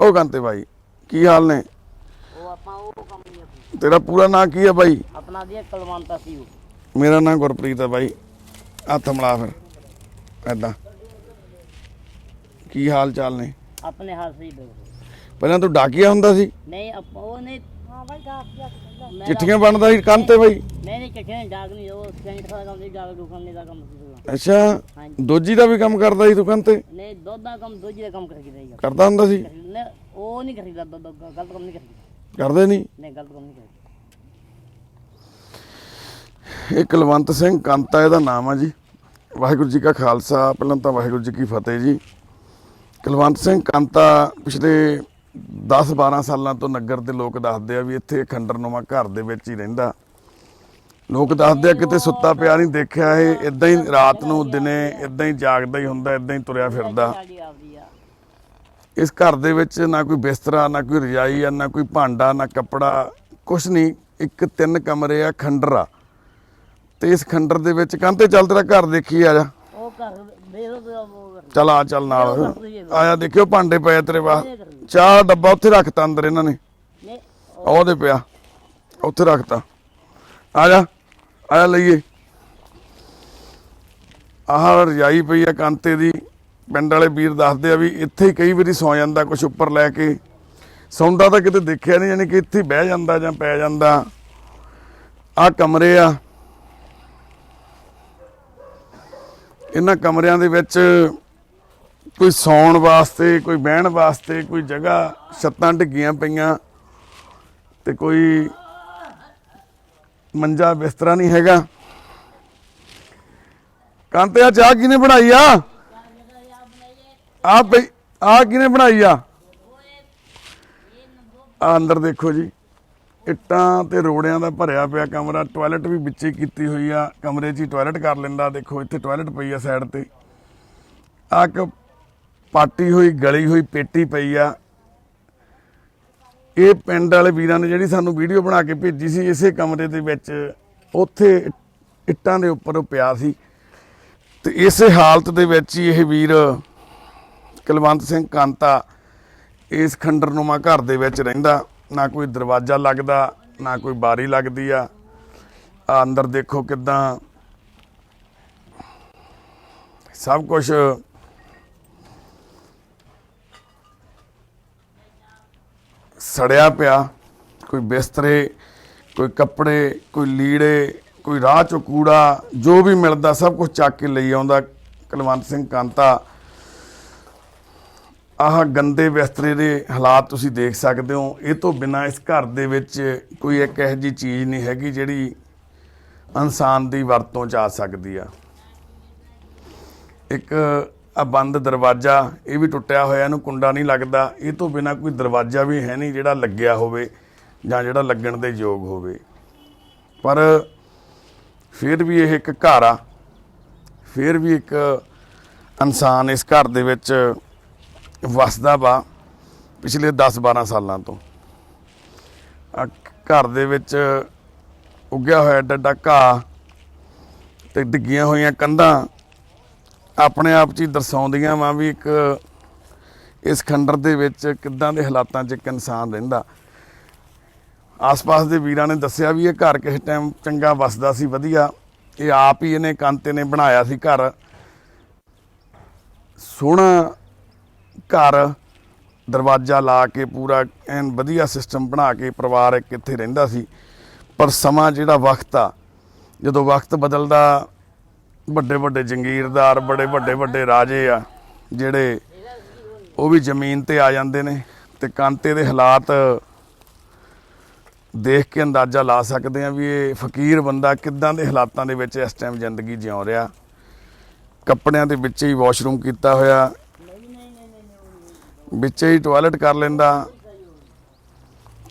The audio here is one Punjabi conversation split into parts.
ओ कांते भाई की हाल ने? तेरा पूरा नाम की है भाई? अपना दिया कलवंत सिंह। मेरा नाम गुरप्रीत है भाई। हथ मिला फिर ऐदा की हाल चाल ने? अपने हाल से ही पहला तू डाकिया हुंदा सी? नहीं वो नहीं। हाँ भाई चिट्ठियां बनदा सी कांते भाई? नहीं चिट्ठियां डाक नहीं वो सेंट का काम नहीं डाक दुकान का काम ਸੀ। अच्छा दोजी ਦਾ ਵੀ ਕੰਮ ਕਰਦਾ ਸੀ ਤੂੰ ਕਾਂਤੇ? नहीं दुध ਦਾ ਕੰਮ ਦੋਜੀ ਦਾ ਕੰਮ ਕਰਦਾ ਕਰਦਾ ਹੁੰਦਾ ਸੀ? ਉਹ ਨਹੀਂ ਕਰੀਦਾ ਦੁੱਧ ਗਲਤ ਕੰਮ ਨਹੀਂ ਕਰੀਦਾ। ਕਰਦੇ ਨਹੀਂ? ਨਹੀਂ ਗਲਤ ਕੰਮ ਨਹੀਂ ਕਰੀਦਾ। ਇਹ ਕੁਲਵੰਤ ਸਿੰਘ ਕਾਂਤਾ ਇਹਦਾ ਨਾਮ ਆ ਜੀ। ਵਾਹਿਗੁਰੂ ਜੀ ਕਾ ਖਾਲਸਾ ਪਹਿਲਾਂ ਤਾਂ ਵਾਹਿਗੁਰੂ ਜੀ ਕੀ ਫਤਿਹ ਜੀ। ਕੁਲਵੰਤ ਸਿੰਘ ਕਾਂਤਾ ਪਿਛਲੇ 10-12 ਸਾਲਾਂ ਤੋਂ ਨਗਰ ਦੇ ਲੋਕ ਦੱਸਦੇ ਆ ਵੀ ਇੱਥੇ ਖੰਡਰਨੁਮਾ ਘਰ ਦੇ ਵਿੱਚ ਹੀ ਰਹਿੰਦਾ। ਲੋਕ ਦੱਸਦੇ ਆ ਕਿਤੇ ਸੁੱਤਾ ਪਿਆ ਨਹੀਂ ਦੇਖਿਆ ਇਹ, ਇਦਾਂ ਹੀ ਰਾਤ ਨੂੰ ਦਿਨੇ ਇਦਾਂ ਹੀ ਜਾਗਦਾ ਹੀ ਹੁੰਦਾ, ਇਦਾਂ ਹੀ ਤੁਰਿਆ ਫਿਰਦਾ। ਇਸ ਘਰ ਦੇ ਵਿੱਚ ਨਾ ਕੋਈ ਬਿਸਤਰਾ, ਨਾ ਕੋਈ ਰਜਾਈ ਆ, ਨਾ ਕੋਈ ਭਾਂਡਾ, ਨਾ ਕੱਪੜਾ, ਕੁਛ ਨਹੀਂ। ਇੱਕ 3 ਕਮਰੇ ਆ, ਖੰਡਰ ਆ। ਤੇ ਇਸ ਖੰਡਰ ਦੇ ਵਿੱਚ ਕਾਂਤੇ ਚੱਲ ਤੇਰਾ ਘਰ ਦੇਖੀ ਆ ਜਾ। ਚੱਲ ਆ ਚੱਲ ਨਾਲ ਆਇਆ ਦੇਖਿਓ ਭਾਂਡੇ ਪਏ ਤੇਰੇ ਬਾਹਰ। ਚਾਹ ਡੱਬਾ ਉੱਥੇ ਰੱਖਤਾ ਅੰਦਰ ਇਹਨਾਂ ਨੇ, ਉਹਦੇ ਪਿਆ ਉੱਥੇ ਰੱਖਤਾ। ਆ ਜਾ ਆਇਆ ਲਈਏ। ਆਹ ਰਜਾਈ ਪਈ ਆ ਕਾਂਤੇ ਦੀ। ਪਿੰਡ ਵਾਲੇ ਵੀਰ ਦੱਸਦੇ ਆ ਵੀ ਇੱਥੇ ਹੀ ਕਈ ਵਾਰੀ ਸੌ ਜਾਂਦਾ, ਕੁਛ ਉੱਪਰ ਲੈ ਕੇ ਸੌਂਦਾ ਤਾਂ ਕਿਤੇ ਦੇਖਿਆ ਨਹੀਂ, ਯਾਨੀ ਕਿ ਇੱਥੇ ਹੀ ਬਹਿ ਜਾਂਦਾ ਜਾਂ ਪੈ ਜਾਂਦਾ। ਆਹ ਕਮਰੇ ਆ, ਇਹਨਾਂ ਕਮਰਿਆਂ ਦੇ ਵਿੱਚ ਕੋਈ ਸੌਣ ਵਾਸਤੇ, ਕੋਈ ਬਹਿਣ ਵਾਸਤੇ ਕੋਈ ਜਗ੍ਹਾ, ਛੱਤਾਂ ਡਿੱਗੀਆਂ ਪਈਆਂ ਤੇ ਕੋਈ ਮੰਜਾ ਬਿਸਤਰਾ ਨਹੀਂ ਹੈਗਾ। ਕਾਂਤੇ ਆ ਚਾਹ ਕਿਹਨੇ ਬਣਾਈ ਆ? ਆ ਪਈ ਆ ਕਿਹਨੇ ਬਣਾਈ ਆ? ਆ ਅੰਦਰ ਦੇਖੋ ਜੀ, ਇੱਟਾਂ ਤੇ ਰੋੜਿਆਂ ਦਾ ਭਰਿਆ ਪਿਆ ਕਮਰਾ। ਟਾਇਲਟ ਵੀ ਵਿੱਚੇ ਕੀਤੀ ਹੋਈ ਆ, ਕਮਰੇ 'ਚ ਹੀ ਟਾਇਲਟ ਕਰ ਲੈਂਦਾ। ਦੇਖੋ ਇੱਥੇ ਟਾਇਲਟ ਪਈ ਆ ਸਾਈਡ ਤੇ। ਆ ਇੱਕ ਪਾਟੀ ਹੋਈ ਗਲੀ ਹੋਈ ਪੇਟੀ ਪਈ ਆ। ਇਹ ਪਿੰਡ ਵਾਲੇ ਵੀਰਾਂ ਨੇ ਜਿਹੜੀ ਸਾਨੂੰ ਵੀਡੀਓ ਬਣਾ ਕੇ ਭੇਜੀ ਸੀ, ਇਸੇ ਕਮਰੇ ਦੇ ਵਿੱਚ ਉੱਥੇ ਇੱਟਾਂ ਦੇ ਉੱਪਰ ਉਹ ਪਿਆ ਸੀ। ਤੇ ਇਸੇ ਹਾਲਤ ਦੇ ਵਿੱਚ ਹੀ ਇਹ ਵੀਰ ਕੁਲਵੰਤ ਸਿੰਘ ਕਾਂਤਾ ਇਸ ਖੰਡਰਨੁਮਾ ਘਰ ਦੇ ਵਿੱਚ ਰਹਿੰਦਾ। ਨਾ ਕੋਈ ਦਰਵਾਜ਼ਾ ਲੱਗਦਾ, ਨਾ ਕੋਈ ਬਾਰੀ ਲੱਗਦੀ ਆ। ਆ ਅੰਦਰ ਦੇਖੋ ਕਿੱਦਾਂ ਸਭ ਕੁਛ ਸੜਿਆ ਪਿਆ। ਕੋਈ ਬਿਸਤਰੇ, ਕੋਈ ਕੱਪੜੇ, ਕੋਈ ਲੀੜੇ, ਕੋਈ ਰਾਹ ਚੋਂ ਕੂੜਾ, ਜੋ ਵੀ ਮਿਲਦਾ ਸਭ ਕੁਝ ਚੱਕ ਕੇ ਲਈ ਆਉਂਦਾ ਕੁਲਵੰਤ ਸਿੰਘ ਕਾਂਤਾ। ਆਹ ਗੰਦੇ ਬਿਸਤਰੇ ਦੇ ਹਾਲਾਤ ਤੁਸੀਂ ਦੇਖ ਸਕਦੇ ਹੋ। ਇਹ ਤੋਂ ਬਿਨਾਂ ਇਸ ਘਰ ਦੇ ਵਿੱਚ ਕੋਈ ਇੱਕ ਇਹੋ ਜਿਹੀ ਚੀਜ਼ ਨਹੀਂ ਹੈਗੀ ਜਿਹੜੀ ਇਨਸਾਨ ਦੀ ਵਰਤੋਂ 'ਚ ਆ ਸਕਦੀ ਆ। ਇੱਕ ਆ ਬੰਦ ਦਰਵਾਜ਼ਾ, ਇਹ ਵੀ ਟੁੱਟਿਆ ਹੋਇਆ, ਇਹਨੂੰ ਕੁੰਡਾ ਨਹੀਂ ਲੱਗਦਾ। ਇਹ ਤੋਂ ਬਿਨਾਂ ਕੋਈ ਦਰਵਾਜ਼ਾ ਵੀ ਹੈ ਨਹੀਂ ਜਿਹੜਾ ਲੱਗਿਆ ਹੋਵੇ ਜਾਂ ਜਿਹੜਾ ਲੱਗਣ ਦੇ ਯੋਗ ਹੋਵੇ। ਪਰ ਫਿਰ ਵੀ ਇਹ ਇੱਕ ਘਰ ਆ, ਫਿਰ ਵੀ ਇੱਕ ਇਨਸਾਨ ਇਸ ਘਰ ਦੇ ਵਿੱਚ ਵਸਦਾ ਵਾ ਪਿਛਲੇ 10-12 ਸਾਲਾਂ ਤੋਂ। ਘਰ ਦੇ ਵਿੱਚ ਉੱਗਿਆ ਹੋਇਆ ਏਡਾ ਘਾਹ ਤੇ ਡਿੱਗੀਆਂ ਹੋਈਆਂ ਕੰਧਾਂ ਆਪਣੇ ਆਪ 'ਚ ਹੀ ਦਰਸਾਉਂਦੀਆਂ ਵਾ ਵੀ ਇੱਕ ਇਸ ਖੰਡਰ ਦੇ ਵਿੱਚ ਕਿੱਦਾਂ ਦੇ ਹਾਲਾਤਾਂ 'ਚ ਇੱਕ ਇਨਸਾਨ ਰਹਿੰਦਾ। ਆਸ-ਪਾਸ ਦੇ ਵੀਰਾਂ ਨੇ ਦੱਸਿਆ ਵੀ ਇਹ ਘਰ ਕਿਸੇ ਟਾਈਮ ਚੰਗਾ ਵਸਦਾ ਸੀ, ਵਧੀਆ। ਇਹ ਆਪ ਹੀ ਇਹਨੇ ਕਾਂਤੇ ਨੇ ਬਣਾਇਆ ਸੀ ਘਰ, ਸੋਹਣਾ ਘਰ, ਦਰਵਾਜ਼ਾ ਲਾ ਕੇ ਪੂਰਾ ਐਨ ਵਧੀਆ ਸਿਸਟਮ ਬਣਾ ਕੇ ਪਰਿਵਾਰ ਇੱਕ ਇੱਥੇ ਰਹਿੰਦਾ ਸੀ। ਪਰ ਸਮਾਂ ਜਿਹੜਾ ਵਕਤ ਆ, ਜਦੋਂ ਵਕਤ ਬਦਲਦਾ, ਵੱਡੇ ਵੱਡੇ ਜੰਗੀਰਦਾਰ, ਬੜੇ ਵੱਡੇ ਰਾਜੇ ਆ ਜਿਹੜੇ, ਉਹ ਵੀ ਜ਼ਮੀਨ ਤੇ ਆ ਜਾਂਦੇ ਨੇ। ਤੇ ਕਾਂਤੇ ਦੇ ਹਾਲਾਤ ਦੇਖ ਕੇ ਅੰਦਾਜ਼ਾ ਲਾ ਸਕਦੇ ਆ ਵੀ ਇਹ ਫਕੀਰ ਬੰਦਾ ਕਿੱਦਾਂ ਦੇ ਹਾਲਾਤਾਂ ਦੇ ਵਿੱਚ ਇਸ ਟਾਈਮ ਜ਼ਿੰਦਗੀ ਜਿਉ ਰਿਹਾ। ਕੱਪੜਿਆਂ ਦੇ ਵਿੱਚ ਹੀ ਵਾਸ਼ਰੂਮ ਕੀਤਾ ਹੋਇਆ, ਵਿੱਚ ਹੀ ਟਾਇਲਟ ਕਰ ਲੈਂਦਾ।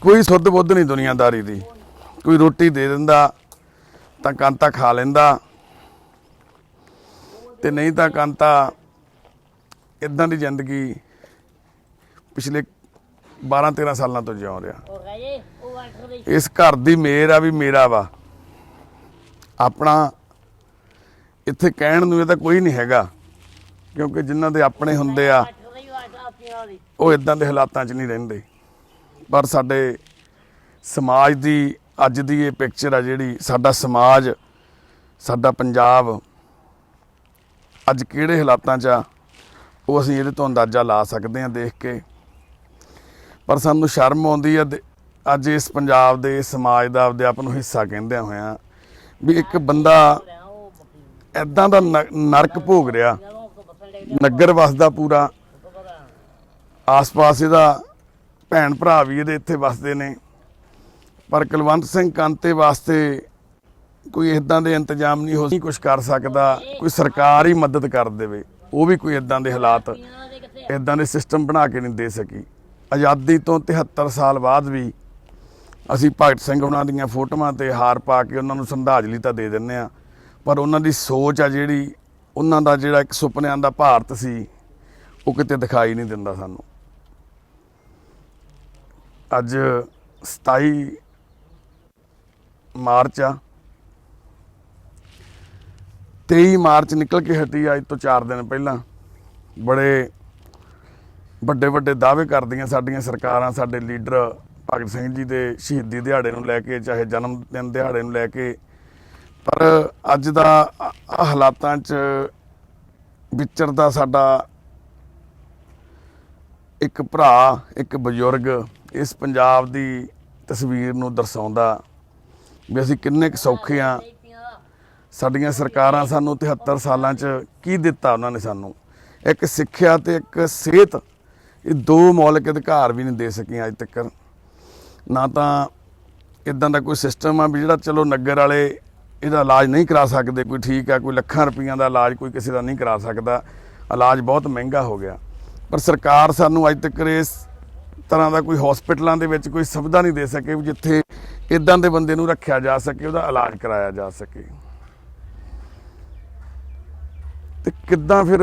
ਕੋਈ ਸੁੱਧ ਬੁੱਧ ਨਹੀਂ ਦੁਨੀਆਦਾਰੀ ਦੀ। ਕੋਈ ਰੋਟੀ ਦੇ ਦਿੰਦਾ ਤਾਂ ਕਾਂਤਾ ਖਾ ਲੈਂਦਾ, ਤੇ ਨਹੀਂ ਤਾਂ ਕਾਂਤਾ ਇੱਦਾਂ ਦੀ ਜ਼ਿੰਦਗੀ ਪਿਛਲੇ 12-13 ਸਾਲਾਂ ਤੋਂ ਜਿਉ ਰਿਹਾ। ਇਸ ਘਰ ਦੀ ਮਿਹਰ ਆ ਵੀ ਮੇਰਾ ਵਾ ਆਪਣਾ। ਇੱਥੇ ਕਹਿਣ ਨੂੰ ਇਹ ਤਾਂ ਕੋਈ ਨਹੀਂ ਹੈਗਾ, ਕਿਉਂਕਿ ਜਿਨ੍ਹਾਂ ਦੇ ਆਪਣੇ ਹੁੰਦੇ ਆ ਉਹ ਇਦਾਂ ਦੇ ਹਾਲਾਤਾਂ 'ਚ ਨਹੀਂ ਰਹਿੰਦੇ। ਪਰ ਸਾਡੇ ਸਮਾਜ ਦੀ ਅੱਜ ਦੀ ਇਹ ਪਿਕਚਰ ਆ ਜਿਹੜੀ, ਸਾਡਾ ਸਮਾਜ, ਸਾਡਾ ਪੰਜਾਬ ਅੱਜ ਕਿਹੜੇ ਹਾਲਾਤਾਂ 'ਚ ਆ, ਉਹ ਅਸੀਂ ਇਹਦੇ ਤੋਂ ਅੰਦਾਜ਼ਾ ਲਾ ਸਕਦੇ ਹਾਂ ਦੇਖ ਕੇ। ਪਰ ਸਾਨੂੰ ਸ਼ਰਮ ਆਉਂਦੀ ਆ ਅੱਜ ਇਸ ਪੰਜਾਬ ਦੇ ਸਮਾਜ ਦਾ ਆਪਦੇ ਆਪ ਨੂੰ ਹਿੱਸਾ ਕਹਿੰਦਿਆਂ ਹੋਇਆਂ ਵੀ ਇੱਕ ਬੰਦਾ ਇੱਦਾਂ ਦਾ ਨਰਕ ਭੋਗ ਰਿਹਾ। ਨਗਰ ਵਸਦਾ ਪੂਰਾ, ਆਸ-ਪਾਸ ਇਹਦਾ ਭੈਣ ਭਰਾ ਵੀ ਇਹਦੇ ਇੱਥੇ ਵਸਦੇ ਨੇ, ਪਰ ਕੁਲਵੰਤ ਸਿੰਘ ਕਾਂਤੇ ਵਾਸਤੇ ਕੋਈ ਇਦਾਂ ਦੇ ਇੰਤਜ਼ਾਮ ਨਹੀਂ ਹੋ ਕੁਝ ਕਰ ਸਕਦਾ। ਕੋਈ ਸਰਕਾਰ ਹੀ ਮਦਦ ਕਰ ਦੇਵੇ, ਉਹ ਵੀ ਕੋਈ ਇਦਾਂ ਦੇ ਹਾਲਾਤ, ਇਦਾਂ ਦੇ ਸਿਸਟਮ ਬਣਾ ਕੇ ਨਹੀਂ ਦੇ ਸਕੀ। ਆਜ਼ਾਦੀ ਤੋਂ 73 ਸਾਲ ਬਾਅਦ ਵੀ ਅਸੀਂ ਭਗਤ ਸਿੰਘ ਉਹਨਾਂ ਦੀਆਂ ਫੋਟੋਆਂ ਤੇ ਹਾਰ ਪਾ ਕੇ ਉਹਨਾਂ ਨੂੰ ਸ਼ਰਧਾਂਜਲੀ ਤਾਂ ਦੇ ਦਿੰਦੇ ਆ, ਪਰ ਉਹਨਾਂ ਦੀ ਸੋਚ ਆ ਜਿਹੜੀ, ਉਹਨਾਂ ਦਾ ਜਿਹੜਾ ਇੱਕ ਸੁਪਨਿਆਂ ਦਾ ਭਾਰਤ ਸੀ, ਉਹ ਕਿਤੇ ਦਿਖਾਈ ਨਹੀਂ ਦਿੰਦਾ ਸਾਨੂੰ। ਅੱਜ 27 ਮਾਰਚ ਆ, 23 ਮਾਰਚ ਨਿਕਲ ਕੇ ਹਟੀ ਅੱਜ ਤੋਂ 4 ਦਿਨ ਪਹਿਲਾਂ। ਬੜੇ ਵੱਡੇ ਵੱਡੇ ਦਾਅਵੇ ਕਰਦੀਆਂ ਸਾਡੀਆਂ ਸਰਕਾਰਾਂ, ਸਾਡੇ ਲੀਡਰ ਭਗਤ ਸਿੰਘ ਜੀ ਦੇ ਸ਼ਹੀਦੀ ਦਿਹਾੜੇ ਨੂੰ ਲੈ ਕੇ, ਚਾਹੇ ਜਨਮ ਦਿਨ ਦਿਹਾੜੇ ਨੂੰ ਲੈ ਕੇ, ਪਰ ਅੱਜ ਦਾ ਹਾਲਾਤਾਂ 'ਚ ਵਿਚਰਦਾ ਸਾਡਾ ਇੱਕ ਭਰਾ, ਇੱਕ ਬਜ਼ੁਰਗ ਇਸ ਪੰਜਾਬ ਦੀ ਤਸਵੀਰ ਨੂੰ ਦਰਸਾਉਂਦਾ ਵੀ ਅਸੀਂ ਕਿੰਨੇ ਕੁ ਸੌਖੇ ਆ। ਸਾਡੀਆਂ ਸਰਕਾਰਾਂ ਸਾਨੂੰ 73 ਸਾਲਾਂ 'ਚ ਕੀ ਦਿੱਤਾ ਉਹਨਾਂ ਨੇ ਸਾਨੂੰ? ਇੱਕ ਸਿੱਖਿਆ ਤੇ ਇੱਕ ਸਿਹਤ, ਇਹ ਦੋ ਮੌਲਿਕ ਅਧਿਕਾਰ ਵੀ ਨਹੀਂ ਦੇ ਸਕੀਆਂ ਅੱਜ ਤੱਕ। ਨਾ ਤਾਂ ਇਦਾਂ ਦਾ ਕੋਈ ਸਿਸਟਮ ਆ ਵੀ ਜਿਹੜਾ ਚਲੋ ਨਗਰ ਵਾਲੇ ਇਹਦਾ ਇਲਾਜ ਨਹੀਂ ਕਰਾ ਸਕਦੇ, ਕੋਈ ਠੀਕ ਆ, ਕੋਈ ਲੱਖਾਂ ਰੁਪਈਆਂ ਦਾ ਇਲਾਜ ਕੋਈ ਕਿਸੇ ਦਾ ਨਹੀਂ ਕਰਾ ਸਕਦਾ, ਇਲਾਜ ਬਹੁਤ ਮਹਿੰਗਾ ਹੋ ਗਿਆ। ਪਰ ਸਰਕਾਰ ਸਾਨੂੰ ਅੱਜ ਤੱਕ ਇਸ ਤਰ੍ਹਾਂ ਦਾ ਕੋਈ ਹਸਪੀਟਲਾਂ ਦੇ ਵਿੱਚ ਕੋਈ ਸੁਵਿਧਾ ਨਹੀਂ ਦੇ ਸਕੇ ਵੀ ਜਿੱਥੇ ਇਦਾਂ ਦੇ ਬੰਦੇ ਨੂੰ ਰੱਖਿਆ ਜਾ ਸਕੇ, ਉਹਦਾ ਇਲਾਜ ਕਰਾਇਆ ਜਾ ਸਕੇ। ਤੇ ਕਿੱਦਾਂ ਫਿਰ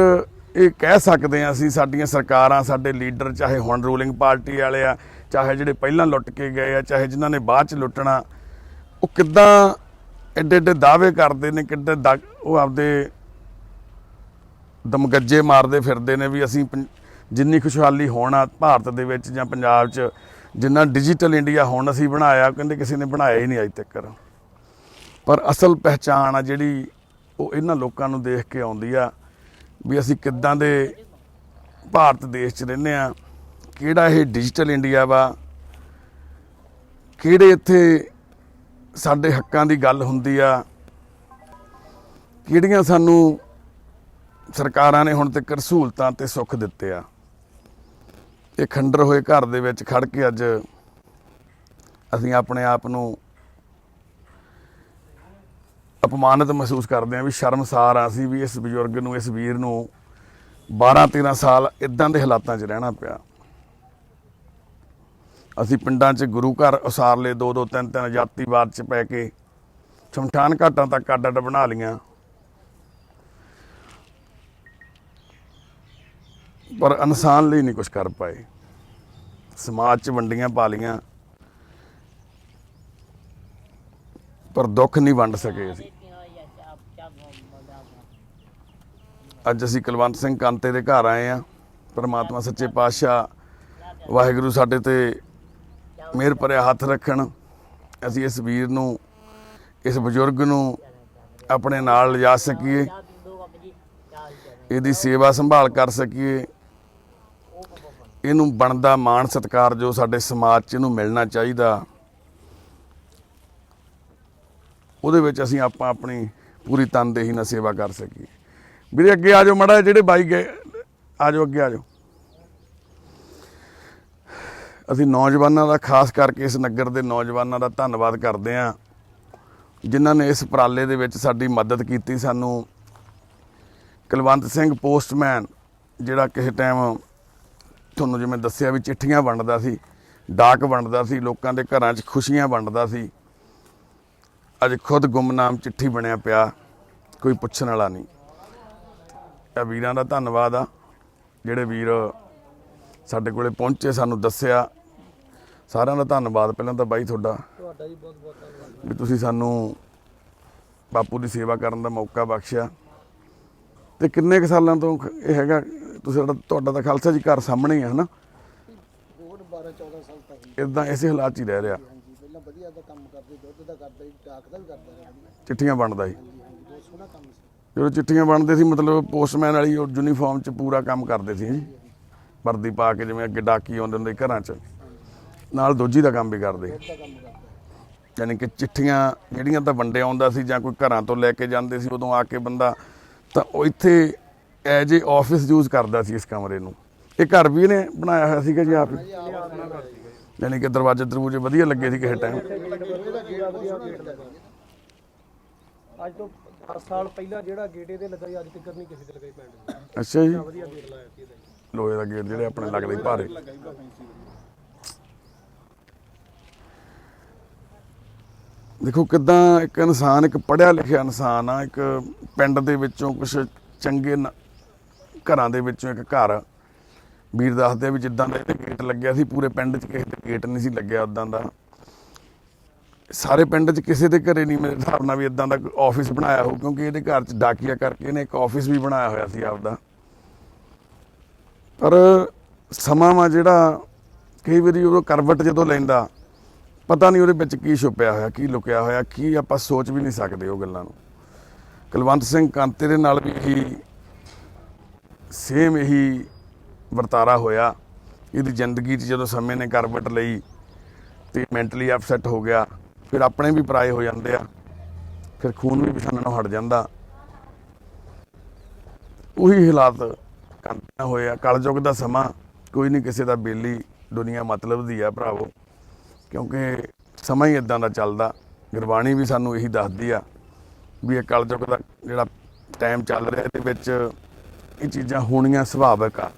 ਇਹ ਕਹਿ ਸਕਦੇ ਹਾਂ ਅਸੀਂ, ਸਾਡੀਆਂ ਸਰਕਾਰਾਂ, ਸਾਡੇ ਲੀਡਰ, ਚਾਹੇ ਹੁਣ ਰੂਲਿੰਗ ਪਾਰਟੀ ਵਾਲੇ ਆ, ਚਾਹੇ ਜਿਹੜੇ ਪਹਿਲਾਂ ਲੁੱਟ ਕੇ ਗਏ ਆ, ਚਾਹੇ ਜਿਨ੍ਹਾਂ ਨੇ ਬਾਅਦ 'ਚ ਲੁੱਟਣਾ, ਉਹ ਕਿੱਦਾਂ ਐਡੇ ਐਡੇ ਦਾਅਵੇ ਕਰਦੇ ਨੇ, ਕਿੱਡੇ ਉਹ ਆਪਦੇ ਦਮਗੱਜੇ ਮਾਰਦੇ ਫਿਰਦੇ ਨੇ ਵੀ ਅਸੀਂ ਜਿੰਨੀ ਖੁਸ਼ਹਾਲੀ ਹੋਣਾ ਭਾਰਤ ਦੇ ਵਿੱਚ ਜਾਂ ਪੰਜਾਬ 'ਚ, ਜਿੰਨਾ ਡਿਜੀਟਲ ਇੰਡੀਆ ਹੁਣ ਅਸੀਂ ਬਣਾਇਆ, ਕਹਿੰਦੇ ਕਿਸੇ ਨੇ ਬਣਾਇਆ ਹੀ ਨਹੀਂ ਅੱਜ ਤੱਕ। ਪਰ ਅਸਲ ਪਹਿਚਾਣ ਆ ਜਿਹੜੀ, ਉਹ ਇਹਨਾਂ ਲੋਕਾਂ ਨੂੰ ਦੇਖ ਕੇ ਆਉਂਦੀ ਆ ਵੀ ਅਸੀਂ ਕਿੱਦਾਂ ਦੇ ਭਾਰਤ ਦੇਸ਼ 'ਚ ਰਹਿੰਦੇ ਆ, ਕਿਹੜਾ ਇਹ ਡਿਜੀਟਲ ਇੰਡੀਆ ਵਾ, ਕਿਹੜੇ ਇੱਥੇ ਸਾਡੇ ਹੱਕਾਂ ਦੀ ਗੱਲ ਹੁੰਦੀ ਆ, ਕਿਹੜੀਆਂ ਸਾਨੂੰ ਸਰਕਾਰਾਂ ਨੇ ਹੁਣ ਤੱਕ ਸਹੂਲਤਾਂ ਤੇ ਸੁੱਖ ਦਿੱਤੇ ਆ। ਇਹ ਖੰਡਰ ਹੋਏ ਘਰ ਦੇ ਵਿੱਚ ਖੜ ਕੇ ਅੱਜ ਅਸੀਂ ਆਪਣੇ ਆਪ ਨੂੰ ਅਪਮਾਨਿਤ ਮਹਿਸੂਸ ਕਰਦੇ ਹਾਂ ਵੀ ਸ਼ਰਮਸਾਰ ਆ ਅਸੀਂ ਵੀ ਇਸ ਬਜ਼ੁਰਗ ਨੂੰ, ਇਸ ਵੀਰ ਨੂੰ 12-13 ਸਾਲ ਇਦਾਂ ਦੇ ਹਾਲਾਤਾਂ 'ਚ ਰਹਿਣਾ ਪਿਆ। ਅਸੀਂ ਪਿੰਡਾਂ 'ਚ ਗੁਰੂ ਘਰ ਉਸਾਰ ਲਏ, 2-2, 3-3 ਜਾਤੀਵਾਦ 'ਚ ਪੈ ਕੇ ਸ਼ਮਸ਼ਾਨ ਘਾਟਾਂ ਤੱਕ ਅੱਡ-ਅੱਡ ਬਣਾ ਲਈਆਂ, ਪਰ ਇਨਸਾਨ ਲਈ ਨਹੀਂ ਕੁਝ ਕਰ ਪਾਏ। ਸਮਾਜ 'ਚ ਵੰਡੀਆਂ ਪਾ ਲਈਆਂ, ਪਰ ਦੁੱਖ ਨਹੀਂ ਵੰਡ ਸਕੇ ਅਸੀਂ। ਅੱਜ ਅਸੀਂ ਕੁਲਵੰਤ ਸਿੰਘ ਕਾਂਤੇ ਦੇ ਘਰ ਆਏ ਆ। ਪਰਮਾਤਮਾ ਸੱਚੇ ਪਾਤਸ਼ਾਹ ਵਾਹਿਗੁਰੂ ਸਾਡੇ ਤੇ ਮਿਹਰ ਭਰਿਆ ਹੱਥ ਰੱਖਣ, ਅਸੀਂ ਇਸ ਵੀਰ ਨੂੰ, ਇਸ ਬਜ਼ੁਰਗ ਨੂੰ ਆਪਣੇ ਨਾਲ ਲਿਜਾ ਸਕੀਏ, ਇਹਦੀ ਸੇਵਾ ਸੰਭਾਲ ਕਰ ਸਕੀਏ, ਇਹਨੂੰ ਬਣਦਾ ਮਾਣ ਸਤਿਕਾਰ ਜੋ ਸਾਡੇ ਸਮਾਜ 'ਚ ਇਹਨੂੰ ਮਿਲਣਾ ਚਾਹੀਦਾ, ਉਹਦੇ ਵਿੱਚ ਅਸੀਂ ਆਪਣੀ ਪੂਰੀ ਤਨਦੇਹੀ ਨਾਲ ਸੇਵਾ ਕਰ ਸਕੀਏ। ਵੀਰੇ ਅੱਗੇ ਆ ਜਾਓ ਮਾੜਾ, ਜਿਹੜੇ ਬਾਈ ਗਏ ਆ ਜਾਓ, ਅੱਗੇ ਆ ਜਾਓ। ਅਸੀਂ ਨੌਜਵਾਨਾਂ ਦਾ, ਖਾਸ ਕਰਕੇ ਇਸ ਨਗਰ ਦੇ ਨੌਜਵਾਨਾਂ ਦਾ ਧੰਨਵਾਦ ਕਰਦੇ ਹਾਂ ਜਿਨ੍ਹਾਂ ਨੇ ਇਸ ਉਪਰਾਲੇ ਦੇ ਵਿੱਚ ਸਾਡੀ ਮਦਦ ਕੀਤੀ। ਸਾਨੂੰ ਕੁਲਵੰਤ ਸਿੰਘ ਪੋਸਟਮੈਨ, ਜਿਹੜਾ ਕਿਸੇ ਟਾਈਮ ਤੁਹਾਨੂੰ ਜਿਵੇਂ ਦੱਸਿਆ ਵੀ ਚਿੱਠੀਆਂ ਵੰਡਦਾ ਸੀ, ਡਾਕ ਵੰਡਦਾ ਸੀ, ਲੋਕਾਂ ਦੇ ਘਰਾਂ 'ਚ ਖੁਸ਼ੀਆਂ ਵੰਡਦਾ ਸੀ, ਅੱਜ ਖੁਦ ਗੁੰਮਨਾਮ ਚਿੱਠੀ ਬਣਿਆ ਪਿਆ, ਕੋਈ ਪੁੱਛਣ ਵਾਲਾ ਨਹੀਂ। ਇਹ ਵੀਰਾਂ ਦਾ ਧੰਨਵਾਦ ਆ, ਜਿਹੜੇ ਵੀਰ ਸਾਡੇ ਕੋਲੇ ਪਹੁੰਚੇ, ਸਾਨੂੰ ਦੱਸਿਆ, ਸਾਰਿਆਂ ਦਾ ਧੰਨਵਾਦ। ਪਹਿਲਾਂ ਤਾਂ ਬਾਈ ਤੁਹਾਡਾ ਜੀ ਬਹੁਤ ਬਹੁਤ ਧੰਨਵਾਦ ਵੀ ਤੁਸੀਂ ਸਾਨੂੰ ਬਾਪੂ ਦੀ ਸੇਵਾ ਕਰਨ ਦਾ ਮੌਕਾ ਬਖਸ਼ਿਆ। ਤੇ ਕਿੰਨੇ ਕੁ ਸਾਲਾਂ ਤੋਂ ਇਹ ਹੈਗਾ, ਤੁਸੀਂ ਤੁਹਾਡਾ ਤਾਂ ਖਾਲਸਾ ਜੀ ਘਰ ਸਾਹਮਣੇ ਹੀ ਆ, ਹੈ ਨਾ? ਹੋਰ 12-14 ਸਾਲ ਤੱਕ ਹੀ। ਇਦਾਂ ਇਸੇ ਹਾਲਾਤ 'ਚ ਹੀ ਰਹਿ ਰਿਹਾ। ਹਾਂਜੀ ਪਹਿਲਾਂ ਵਧੀਆ ਦਾ ਕੰਮ ਕਰਦੇ, ਦੁੱਧ ਦਾ ਕਰਦਾ ਸੀ, ਡਾਕ ਦਾ ਵੀ ਕਰਦਾ ਰਿਹਾ ਵਧੀਆ। ਚਿੱਠੀਆਂ ਬਣਦਾ ਸੀ। ਹਾਂਜੀ ਹਾਂਜੀ ਬਹੁਤ ਸੋਹਣਾ ਕੰਮ ਸੀ। ਜਦੋਂ ਚਿੱਠੀਆਂ ਬਣਦੇ ਸੀ ਮਤਲਬ ਪੋਸਟਮੈਨ ਵਾਲੀ ਯੂਨੀਫਾਰਮ 'ਚ ਪੂਰਾ ਕੰਮ ਕਰਦੇ ਸੀ ਜੀ, ਵਰਦੀ ਪਾ ਕੇ, ਜਿਵੇਂ ਅੱਗੇ ਡਾਕੀ ਆਉਂਦੇ ਹੁੰਦੇ ਸੀ ਘਰਾਂ 'ਚ, ਨਾਲ ਦੋਜੀ ਦਾ ਕੰਮ ਵੀ ਕਰਦੇ। ਦੁੱਧ ਦਾ ਕੰਮ ਕਰਦਾ। ਯਾਨੀ ਕਿ ਚਿੱਠੀਆਂ ਜਿਹੜੀਆਂ ਤਾਂ ਵੰਡੇ ਆਉਂਦਾ ਸੀ ਜਾਂ ਕੋਈ ਘਰਾਂ ਤੋਂ ਲੈ ਕੇ ਜਾਂਦੇ ਸੀ, ਉਦੋਂ ਆ ਕੇ ਬੰਦਾ ਤਾਂ ਉਹ ਇੱਥੇ ਐਜ ਏ ਆਫਿਸ ਯੂਜ਼ ਕਰਦਾ ਸੀ ਇਸ ਕਮਰੇ ਨੂੰ। ਇਹ ਘਰ ਵੀ ਇਹਨੇ ਬਣਾਇਆ ਹੋਇਆ ਸੀਗਾ ਜੀ ਆਪ ਹੀ, ਯਾਨੀ ਕਿ ਦਰਵਾਜ਼ੇ ਦਰਵਾਜ਼ੇ ਵਧੀਆ ਲੱਗੇ ਸੀ ਕਿਸੇ ਟਾਈਮ। ਅੱਜ ਤੋਂ 10 ਸਾਲ ਪਹਿਲਾਂ ਜਿਹੜਾ ਗੇਟ ਇਹਦੇ ਲੱਗਾ ਸੀ, ਅੱਜ ਤੱਕ ਨਹੀਂ ਕਿਸੇ ਦੇ ਲੱਗਾ ਪਿੰਡ। ਅੱਛਾ ਜੀ, ਵਧੀਆ ਗੇਟ ਲਾਇਆ ਸੀ ਇਹਦਾ। ਲੋਹੇ ਦਾ ਗੇਟ ਜਿਹੜੇ ਆਪਣੇ ਲੱਗਦੇ ਸੀ ਭਾਰੇ। ਦੇਖੋ ਕਿੱਦਾਂ ਇੱਕ ਇਨਸਾਨ, ਇੱਕ ਪੜ੍ਹਿਆ ਲਿਖਿਆ ਇਨਸਾਨ ਆ, ਇੱਕ ਪਿੰਡ ਦੇ ਵਿੱਚੋਂ ਕੁਛ ਚੰਗੇ ਘਰਾਂ ਦੇ ਵਿੱਚੋਂ ਇੱਕ ਘਰ। ਵੀਰ ਦੱਸਦੇ ਆ ਵੀ ਜਿੱਦਾਂ ਦਾ ਇਹਦੇ ਗੇਟ ਲੱਗਿਆ ਸੀ, ਪੂਰੇ ਪਿੰਡ 'ਚ ਕਿਸੇ ਦੇ ਗੇਟ ਨਹੀਂ ਸੀ ਲੱਗਿਆ ਉੱਦਾਂ ਦਾ। ਸਾਰੇ ਪਿੰਡ 'ਚ ਕਿਸੇ ਦੇ ਘਰੇ ਨਹੀਂ ਮੇਰੇ ਹਿਸਾਬ ਨਾਲ ਵੀ ਇਦਾਂ ਦਾ ਆਫਿਸ ਬਣਾਇਆ ਹੋ, ਕਿਉਂਕਿ ਇਹਦੇ ਘਰ 'ਚ ਡਾਕੀਆ ਕਰਕੇ ਇਹਨੇ ਇੱਕ ਆਫਿਸ ਵੀ ਬਣਾਇਆ ਹੋਇਆ ਸੀ ਆਪਦਾ। ਪਰ ਸਮਾਂ ਵਾ ਜਿਹੜਾ ਕਈ ਵਾਰੀ ਉਹ ਕਰਵਟ ਜਦੋਂ ਲੈਂਦਾ, ਪਤਾ ਨਹੀਂ ਉਹਦੇ ਵਿੱਚ ਕੀ ਛੁਪਿਆ ਹੋਇਆ, ਕੀ ਲੁਕਿਆ ਹੋਇਆ, ਕੀ ਆਪਾਂ ਸੋਚ ਵੀ ਨਹੀਂ ਸਕਦੇ ਉਹ ਗੱਲਾਂ ਨੂੰ। ਕੁਲਵੰਤ ਸਿੰਘ ਕਾਂਤੇ ਦੇ ਨਾਲ ਵੀ ਇਹੀ ਸੇਮ ਇਹੀ ਵਰਤਾਰਾ ਹੋਇਆ। ਇਹਦੀ ਜ਼ਿੰਦਗੀ 'ਚ ਜਦੋਂ ਸਮੇਂ ਨੇ ਕਰਵਟ ਲਈ ਤੇ ਮੈਂਟਲੀ ਅਪਸੈਟ ਹੋ ਗਿਆ, ਫਿਰ ਆਪਣੇ ਵੀ ਪਰਾਏ ਹੋ ਜਾਂਦੇ ਆ, ਫਿਰ ਖੂਨ ਵੀ ਪਛਾਣਨੋਂ ਹਟ ਜਾਂਦਾ। ਉਹੀ ਹਾਲਾਤ ਕਾਂਤੇ ਹੋਏ ਆ। ਕਲਯੁੱਗ ਦਾ ਸਮਾਂ, ਕੋਈ ਨਹੀਂ ਕਿਸੇ ਦਾ ਬੇਲੀ, ਦੁਨੀਆ ਮਤਲਬ ਦੀ ਆ ਭਰਾਵੋ, ਕਿਉਂਕਿ ਸਮਾਂ ਹੀ ਇਦਾਂ ਦਾ ਚੱਲਦਾ। ਗੁਰਬਾਣੀ ਵੀ ਸਾਨੂੰ ਇਹੀ ਦੱਸਦੀ ਆ ਵੀ ਇਹ ਕਲਯੁੱਗ ਦਾ ਜਿਹੜਾ ਟਾਈਮ ਚੱਲ ਰਿਹਾ, ਇਹਦੇ ਵਿੱਚ ਇਹ ਚੀਜ਼ਾਂ ਹੋਣੀਆਂ ਸੁਭਾਵਿਕ ਆ।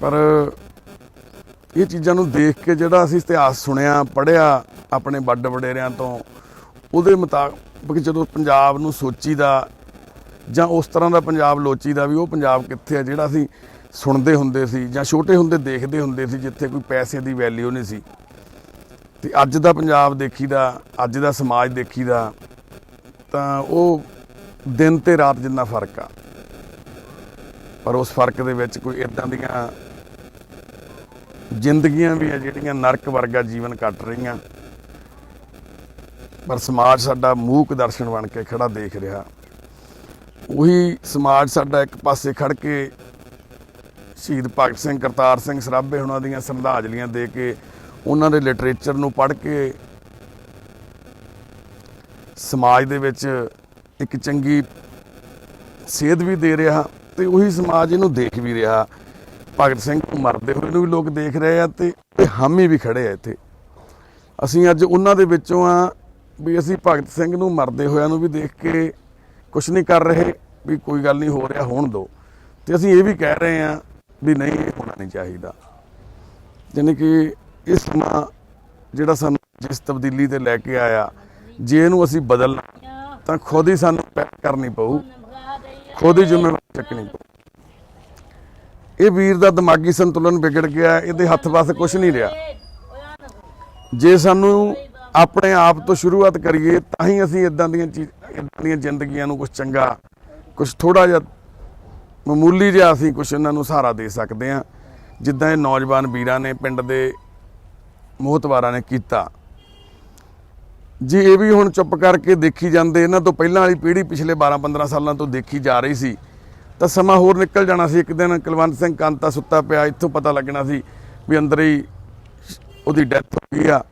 ਪਰ ਇਹ ਚੀਜ਼ਾਂ ਨੂੰ ਦੇਖ ਕੇ ਜਿਹੜਾ ਅਸੀਂ ਇਤਿਹਾਸ ਸੁਣਿਆ, ਪੜ੍ਹਿਆ ਆਪਣੇ ਵੱਡ ਵਡੇਰਿਆਂ ਤੋਂ, ਉਹਦੇ ਮੁਤਾਬਕ ਜਦੋਂ ਪੰਜਾਬ ਨੂੰ ਸੋਚੀਦਾ ਜਾਂ ਉਸ ਤਰ੍ਹਾਂ ਦਾ ਪੰਜਾਬ ਲੋਚੀਦਾ ਵੀ ਉਹ ਪੰਜਾਬ ਕਿੱਥੇ ਆ ਜਿਹੜਾ ਅਸੀਂ ਸੁਣਦੇ ਹੁੰਦੇ ਸੀ ਜਾਂ ਛੋਟੇ ਹੁੰਦੇ ਦੇਖਦੇ ਹੁੰਦੇ ਸੀ, ਜਿੱਥੇ ਕੋਈ ਪੈਸੇ ਦੀ ਵੈਲਿਊ ਨਹੀਂ ਸੀ। ਤੇ ਅੱਜ ਦਾ ਪੰਜਾਬ ਦੇਖੀਦਾ, ਅੱਜ ਦਾ ਸਮਾਜ ਦੇਖੀਦਾ, ਤਾਂ ਉਹ ਦਿਨ ਤੇ ਰਾਤ ਜਿੰਨਾ ਫਰਕ ਆ। ਪਰ ਉਸ ਫਰਕ ਦੇ ਵਿੱਚ ਕੋਈ ਇਦਾਂ ਦੀਆਂ ਜ਼ਿੰਦਗੀਆਂ ਵੀ ਆ ਜਿਹੜੀਆਂ ਨਰਕ ਵਰਗਾ ਜੀਵਨ ਕੱਟ ਰਹੀਆਂ, ਪਰ ਸਮਾਜ ਸਾਡਾ ਮੂਕ ਦਰਸ਼ਨ ਬਣ ਕੇ ਖੜਾ ਦੇਖ ਰਿਹਾ। ਉਹੀ ਸਮਾਜ ਸਾਡਾ ਇੱਕ ਪਾਸੇ ਖੜ ਕੇ ਸ਼ਹੀਦ ਭਗਤ ਸਿੰਘ, ਕਰਤਾਰ ਸਿੰਘ ਸਰਾਭੇ ਉਹਨਾਂ ਦੀਆਂ ਸ਼ਰਧਾਂਜਲੀਆਂ ਦੇ ਕੇ, ਉਹਨਾਂ ਦੇ ਲਿਟਰੇਚਰ ਨੂੰ ਪੜ੍ਹ ਕੇ ਸਮਾਜ ਦੇ ਵਿੱਚ ਇੱਕ ਚੰਗੀ ਸੇਧ ਵੀ ਦੇ ਰਿਹਾ, ਤੇ ਉਹੀ ਸਮਾਜ ਇਹਨੂੰ ਦੇਖ ਵੀ ਰਿਹਾ। ਭਗਤ ਸਿੰਘ ਨੂੰ ਮਰਦੇ ਹੋਏ ਨੂੰ ਵੀ ਲੋਕ ਦੇਖ ਰਹੇ ਆ, ਤੇ ਹਾਮੀ ਵੀ ਖੜੇ ਆ ਇੱਥੇ। ਅਸੀਂ ਅੱਜ ਉਹਨਾਂ ਦੇ ਵਿੱਚੋਂ ਆ ਵੀ ਅਸੀਂ ਭਗਤ ਸਿੰਘ ਨੂੰ ਮਰਦੇ ਹੋਇਆਂ ਨੂੰ ਵੀ ਦੇਖ ਕੇ ਕੁਛ ਨਹੀਂ ਕਰ ਰਹੇ ਵੀ ਕੋਈ ਗੱਲ ਨਹੀਂ ਹੋ ਰਿਹਾ, ਹੋਣ ਦਿਓ। ਤੇ ਅਸੀਂ ਇਹ ਵੀ ਕਹਿ ਰਹੇ ਆ ਵੀ ਨਹੀਂ, ਇਹ ਹੋਣਾ ਨਹੀਂ ਚਾਹੀਦਾ। ਯਾਨੀ ਕਿ ਇਹ ਸਮਾਂ ਜਿਹੜਾ ਸਾਨੂੰ ਜਿਸ ਤਬਦੀਲੀ ਤੇ ਲੈ ਕੇ ਆਇਆ, ਜੇ ਇਹਨੂੰ ਅਸੀਂ ਬਦਲਣਾ ਤਾਂ ਖੁਦ ਹੀ ਸਾਨੂੰ ਪੈਕ ਕਰਨੀ ਪਊ, ਖੁਦ ਹੀ ਜ਼ਿੰਮੇਵਾਰੀ ਚੱਕਣੀ ਪਊ। ਇਹ ਵੀਰ ਦਾ ਦਿਮਾਗੀ ਸੰਤੁਲਨ ਵਿਗੜ ਗਿਆ, ਇਹਦੇ ਹੱਥ ਪਾਸ ਕੁਛ ਨਹੀਂ ਰਿਹਾ। ਜੇ ਸਾਨੂੰ ਆਪਣੇ ਆਪ ਤੋਂ ਸ਼ੁਰੂਆਤ ਕਰੀਏ ਤਾਂ ਹੀ ਅਸੀਂ ਇਦਾਂ ਦੀਆਂ ਜ਼ਿੰਦਗੀਆਂ ਨੂੰ ਕੁਛ ਚੰਗਾ, ਕੁਛ ਥੋੜਾ ਜਿਹਾ ਮਾਮੂਲੀ ਜਿਹਾ ਅਸੀਂ ਕੁਛ ਇਹਨਾਂ ਨੂੰ ਸਹਾਰਾ ਦੇ ਸਕਦੇ ਹਾਂ, ਜਿੱਦਾਂ ਇਹ ਨੌਜਵਾਨ ਵੀਰਾਂ ਨੇ, ਪਿੰਡ ਦੇ ਮੋਹਤਵਾਰਾਂ ਨੇ ਕੀਤਾ। ਜੇ ਇਹ ਵੀ ਹੁਣ ਚੁੱਪ ਕਰਕੇ ਦੇਖੀ ਜਾਂਦੇ, ਇਹਨਾਂ ਤੋਂ ਪਹਿਲਾਂ ਵਾਲੀ ਪੀੜ੍ਹੀ ਪਿਛਲੇ 12-15 ਸਾਲਾਂ ਤੋਂ ਦੇਖੀ ਜਾ ਰਹੀ ਸੀ, ਤਾਂ ਸਮਾਂ ਹੋਰ ਨਿਕਲ ਜਾਣਾ ਸੀ। ਇੱਕ ਦਿਨ ਕੁਲਵੰਤ ਸਿੰਘ ਕਾਂਤਾ ਸੁੱਤਾ ਪਿਆ, ਇੱਥੋਂ ਪਤਾ ਲੱਗਣਾ ਸੀ ਵੀ ਅੰਦਰ ਹੀ ਉਹਦੀ ਡੈਥ ਹੋ ਗਈ ਆ।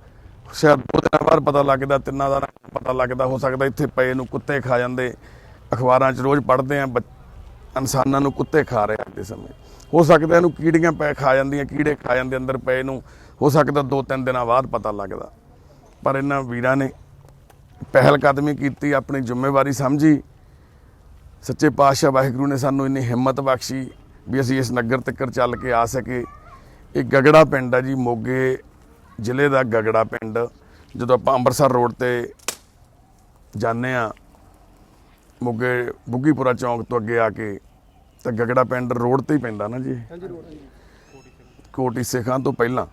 ਸ਼ਾਇਦ 2 ਦਿਨਾਂ ਬਾਅਦ ਪਤਾ ਲੱਗਦਾ, 3 ਦਾ ਪਤਾ ਲੱਗਦਾ, ਹੋ ਸਕਦਾ ਇੱਥੇ ਪਏ ਨੂੰ ਕੁੱਤੇ ਖਾ ਜਾਂਦੇ। ਅਖਬਾਰਾਂ 'ਚ ਰੋਜ਼ ਪੜ੍ਹਦੇ ਆ ਇਨਸਾਨਾਂ ਨੂੰ ਕੁੱਤੇ ਖਾ ਰਹੇ ਅੱਜ ਦੇ ਸਮੇਂ। ਹੋ ਸਕਦਾ ਇਹਨੂੰ ਕੀੜੀਆਂ ਖਾ ਜਾਂਦੀਆਂ, ਕੀੜੇ ਖਾ ਜਾਂਦੇ ਅੰਦਰ ਪਏ ਨੂੰ, ਹੋ ਸਕਦਾ 2-3 ਦਿਨਾਂ ਬਾਅਦ ਪਤਾ ਲੱਗਦਾ। ਪਰ ਇਹਨਾਂ ਵੀਰਾਂ ਨੇ ਪਹਿਲ ਕਦਮੀ ਕੀਤੀ, ਆਪਣੀ ਜ਼ਿੰਮੇਵਾਰੀ ਸਮਝੀ। ਸੱਚੇ ਪਾਤਸ਼ਾਹ ਵਾਹਿਗੁਰੂ ਨੇ ਸਾਨੂੰ ਇੰਨੀ ਹਿੰਮਤ ਬਖਸ਼ੀ ਵੀ ਅਸੀਂ ਇਸ ਨਗਰ ਤੱਕ ਚੱਲ ਕੇ ਆ ਸਕੇ। ਇਹ ਗਗੜਾ ਪਿੰਡ ਆ ਜੀ, ਮੋਗੇ ਜ਼ਿਲ੍ਹੇ ਦਾ ਗਗੜਾ ਪਿੰਡ। ਜਦੋਂ ਆਪਾਂ ਅੰਮ੍ਰਿਤਸਰ ਰੋਡ ਤੇ ਜਾਂਦੇ ਹਾਂ, ਮੋਗੇ ਬੁੱਗੀਪੁਰਾ ਚੌਂਕ ਤੋਂ ਅੱਗੇ ਆ ਕੇ, ਤਾਂ ਗਗੜਾ ਪਿੰਡ ਰੋਡ ਤੇ ਹੀ ਪੈਂਦਾ ਨਾ ਜੀ, ਕੋਟੀ ਸੇਖਾਂ ਤੋਂ ਪਹਿਲਾਂ।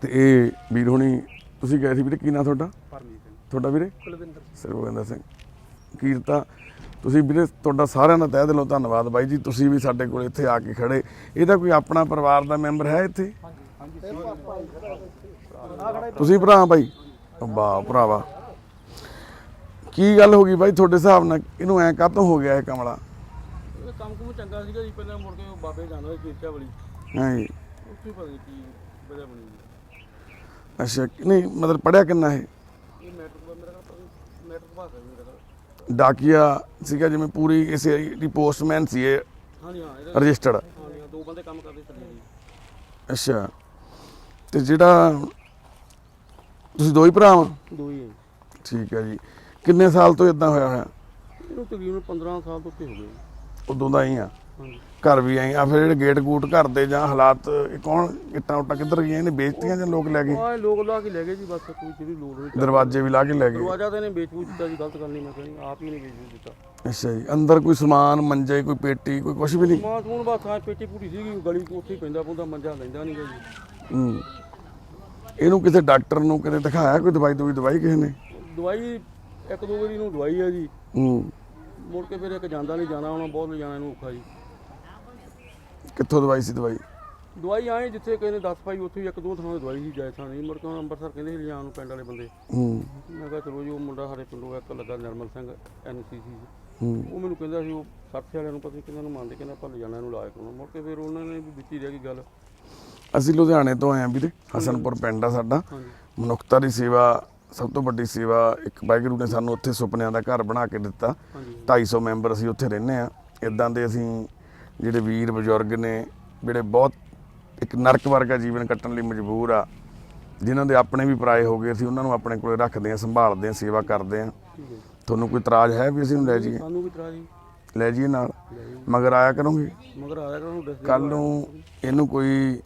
ਤੇ ਇਹ ਵੀਰ ਹੁਣੀ, ਤੁਸੀਂ ਗਏ ਸੀ ਵੀਰੇ, ਕੀ ਨਾਂ ਤੁਹਾਡਾ? ਤੁਹਾਡਾ ਵੀਰੇ? ਕੁਲਵਿੰਦਰ ਸਰਵਿੰਦਰ ਸਿੰਘ ਕੀਰਤਾ। ਤੁਸੀਂ ਵੀਰੇ ਤੁਹਾਡਾ ਸਾਰਿਆਂ ਦਾ ਤਹਿ ਦਿਲੋਂ ਧੰਨਵਾਦ ਬਾਈ ਜੀ, ਤੁਸੀਂ ਵੀ ਸਾਡੇ ਕੋਲ ਇੱਥੇ ਆ ਕੇ ਖੜੇ। ਇਹਦਾ ਕੋਈ ਆਪਣਾ ਪਰਿਵਾਰ ਦਾ ਮੈਂਬਰ ਹੈ ਇੱਥੇ? ਤੁਸੀਂ ਭਰਾ ਬਾਈ? ਵਾਹ ਭਰਾਵਾ, ਕੀ ਗੱਲ ਹੋ ਗਈ ਬਾਈ ਤੁਹਾਡੇ ਹਿਸਾਬ ਨਾਲ? ਇਹਨੂੰ ਐਂ ਕਾਹਤੋਂ ਹੋ ਗਿਆ ਇਹ ਕਮਲਾ? ਇਹ ਕੰਮ ਕੁਮ ਚੰਗਾ ਸੀਗਾ ਜੀ, ਪਹਿਲਾਂ ਮੁੜ ਕੇ ਉਹ ਬਾਬੇ ਜਾਂਦਾ ਸੀ ਚੇਚਾ ਵਾਲੀ, ਹਾਂ ਜੀ। ਉੱਥੇ ਪਤਾ ਨਹੀਂ ਕੀ ਵਜ੍ਹਾ ਬਣੀ ਜੀ। ਅੱਛਾ, ਨਹੀਂ ਮਤਲਬ ਪੜਿਆ ਕਿੰਨਾ ਇਹ? ਇਹ ਮੈਟਰ ਮੇਰਾ ਮੈਟਰ ਭਾਸ਼ਾ ਜੀ ਮੇਰਾ ਤਾਂ। ਡਾਕੀਆ ਸੀਗਾ ਜਿਵੇਂ ਪੂਰੀ ਇਸ ਦੀ ਪੋਸਟਮੈਨ ਸੀ ਇਹ ਹਾਂਜੀ ਹਾਂ, ਇਹਦਾ ਰਜਿਸਟਰਡ? ਹਾਂਜੀ ਹਾਂ, 2 ਬੰਦੇ ਕੰਮ ਕਰਦੇ ਸੀ ਜੀ। ਅੱਛਾ, ਤੇ ਜਿਹੜਾ ਤੁਸੀਂ ਦੋ ਹੀ ਭਰਾ ਵਾਂ? 2 ਹੀ ਹੈ ਠੀਕ ਹੈ ਜੀ। ਕਿੰਨੇ ਸਾਲ ਤੋਂ ਇਦਾਂ ਹੋਇਆ ਹੋਇਆ? ਇਹਨੂੰ ਤਕਰੀਬਨ 15 ਸਾਲ ਤੋਂ ਉੱਤੇ ਹੋ ਗਏ। ਉਦੋਂ ਦਾ ਹੀ ਆ? ਹਾਂਜੀ, ਘਰ ਵੀ ਆਈ ਆ ਫਿਰ ਜਿਹੜੇ ਗੇਟ ਗੂਟ ਘਰ ਦੇ ਜਾਂ ਹਾਲਾਤ ਇਹ ਕੌਣ ਇੱਟਾਂ ਉੱਟਾਂ ਕਿੱਧਰ ਗਈਆਂ? ਇਹਨੇ ਵੇਚਤੀਆਂ ਜਾਂ ਲੋਕ ਲੈ ਗਏ? ਆਹ ਲੋਕ ਲਾ ਕੇ ਲੈ ਗਏ ਜੀ, ਬਸ ਕੋਈ ਜਿਹੜੀ ਲੋੜ ਨਹੀਂ। ਦਰਵਾਜ਼ੇ ਵੀ ਲਾ ਕੇ ਲੈ ਗਏ? ਦਰਵਾਜ਼ਾ ਤਾਂ ਇਹਨੇ ਵੇਚ ਬੂਝ ਦਿੱਤਾ ਜੀ, ਗਲਤ ਗੱਲ ਨਹੀਂ ਮੈਂ ਕਹਿੰਦੀ, ਆਪ ਹੀ ਨਹੀਂ ਵੇਚ ਬੂਝ ਦਿੱਤਾ। ਅੱਛਾ ਜੀ। ਅੰਦਰ ਕੋਈ ਸਮਾਨ, ਮੰਜੇ, ਕੋਈ ਪੇਟੀ, ਕੋਈ ਕੁਝ ਵੀ ਨਹੀਂ? ਸਮਾਨ ਸਮੂਨ ਬਸ ਆ ਪੇਟੀ ਪੂਟੀ ਸੀਗੀ, ਗਲੀ ਉੱਥੇ ਹੀ ਪੈਂਦਾ ਪੁੰਦਾ, ਮੰਜਾ ਲੈਂਦਾ ਨਹੀਂ ਗਾ ਜੀ। ਇਹਨੂੰ ਕਿਸੇ ਡਾਕਟਰ ਨੂੰ ਕਦੇ ਦਿਖਾਇਆ? ਕੋਈ ਦਵਾਈ ਕਿਸੇ ਨੇ? ਦਵਾਈ 1-2 ਵਾਰੀ ਨੂੰ ਦਵਾਈ ਹੈ ਜੀ, ਹੂੰ। ਮੁੜ ਕੇ ਫਿਰ ਇੱਕ ਜਾਂਦਾ ਨਹੀਂ, ਜਾਣਾ ਆਉਣਾ ਬਹੁਤ ਲਿਜਾਣਾ ਇਹਨੂੰ ਔਖਾ ਜੀ। ਕਿੱਥੋਂ ਦਵਾਈ ਸੀ ਦਵਾਈ? ਦਵਾਈ ਆਏ ਜਿੱਥੇ ਕਿਸੇ ਨੇ ਦੱਸ ਪਾਈ, ਉੱਥੇ 1-2 ਥਾਂ ਦੀ ਦਵਾਈ ਸੀ, ਜਾਇ ਥਾਂ ਨਹੀਂ। ਮੁੜ ਕੇ ਹੁਣ ਅੰਮ੍ਰਿਤਸਰ ਕਹਿੰਦੇ ਸੀ ਲਿਜਾਣ ਨੂੰ ਪਿੰਡ ਵਾਲੇ ਬੰਦੇ। ਹੂੰ ਮੈਂ ਕਿਹਾ ਚਲੋ ਜੀ, ਉਹ ਮੁੰਡਾ ਸਾਡੇ ਪਿੰਡੋਂ ਇੱਕ ਲੱਗਾ ਨਿਰਮਲ ਸਿੰਘ NCC ਹੂੰ। ਉਹ ਮੈਨੂੰ ਕਹਿੰਦਾ ਸੀ, ਉਹ ਸਰਸੇ ਵਾਲਿਆਂ ਨੂੰ ਪਤਾ ਨਹੀਂ ਕਿਹਨਾਂ ਨੂੰ ਮੰਨਦੇ, ਕਹਿੰਦਾ ਆਪਾਂ ਲਿਜਾਣਾ ਇਹਨੂੰ ਲਾਇਕ ਹੋਣਾ। ਮੁੜ ਕੇ ਫਿਰ ਉਹਨਾਂ ਨੇ ਵੀ ਵਿੱਚ ਹੀ ਰਹਿ ਗਈ ਗੱਲ। ਅਸੀਂ ਲੁਧਿਆਣੇ ਤੋਂ ਆਏ ਹਾਂ ਵੀਰੇ, ਹਸਨਪੁਰ ਪਿੰਡ ਆ ਸਾਡਾ। ਹਾਂਜੀ ਮਨੁੱਖਤਾ ਦੀ ਸੇਵਾ ਸਭ ਤੋਂ ਵੱਡੀ ਸੇਵਾ, ਇੱਕ ਵਾਹਿਗੁਰੂ ਨੇ ਸਾਨੂੰ ਉੱਥੇ ਸੁਪਨਿਆਂ ਦਾ ਘਰ ਬਣਾ ਕੇ ਦਿੱਤਾ। ਹਾਂਜੀ 250 ਮੈਂਬਰ ਅਸੀਂ ਉੱਥੇ ਰਹਿੰਦੇ ਆ। ਇਦਾਂ ਦੇ ਅਸੀਂ ਜਿਹੜੇ ਵੀਰ ਬਜ਼ੁਰਗ ਨੇ, ਜਿਹੜੇ ਬਹੁਤ ਇੱਕ ਨਰਕ ਵਰਗਾ ਜੀਵਨ ਕੱਟਣ ਲਈ ਮਜਬੂਰ ਆ, ਜਿਨ੍ਹਾਂ ਦੇ ਆਪਣੇ ਵੀ ਪਰਾਏ ਹੋ ਗਏ, ਅਸੀਂ ਉਹਨਾਂ ਨੂੰ ਆਪਣੇ ਕੋਲੇ ਰੱਖਦੇ ਆ, ਸੰਭਾਲਦੇ ਆ, ਸੇਵਾ ਕਰਦੇ ਆ। ਠੀਕ ਹੈ ਜੀ। ਤੁਹਾਨੂੰ ਕੋਈ ਇਤਰਾਜ਼ ਹੈ ਵੀ ਅਸੀਂ ਨੂੰ ਲੈ ਜਾਈਏ? ਸਾਨੂੰ ਵੀ ਤਰਾ ਜੀ ਲੈ ਜਾਈਏ ਨਾਲ? ਮਗਰ ਆਇਆ ਕਰੋਗੇ? ਮਗਰ ਆਇਆ ਕਰ ਦੱਸ ਕੱਲ ਨੂੰ ਇਹਨੂੰ ਕੋਈ